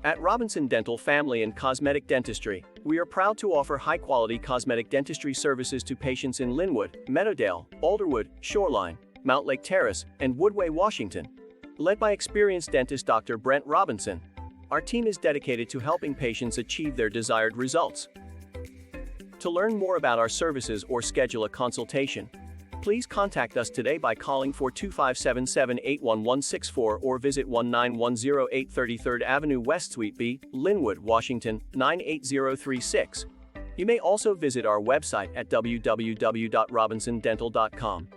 At Robinson Dental Family and Cosmetic Dentistry, we are proud to offer high-quality cosmetic dentistry services to patients in Linwood, Meadowdale, Alderwood, Shoreline, Mount Lake Terrace, and Woodway, Washington. Led by experienced dentist Dr. Brent Robinson, our team is dedicated to helping patients achieve their desired results. To learn more about our services or schedule a consultation, please contact us today by calling 425-77-81164 or visit 19108 33rd Avenue West Suite B, Linwood, Washington, 98036. You may also visit our website at www.robinsondental.com.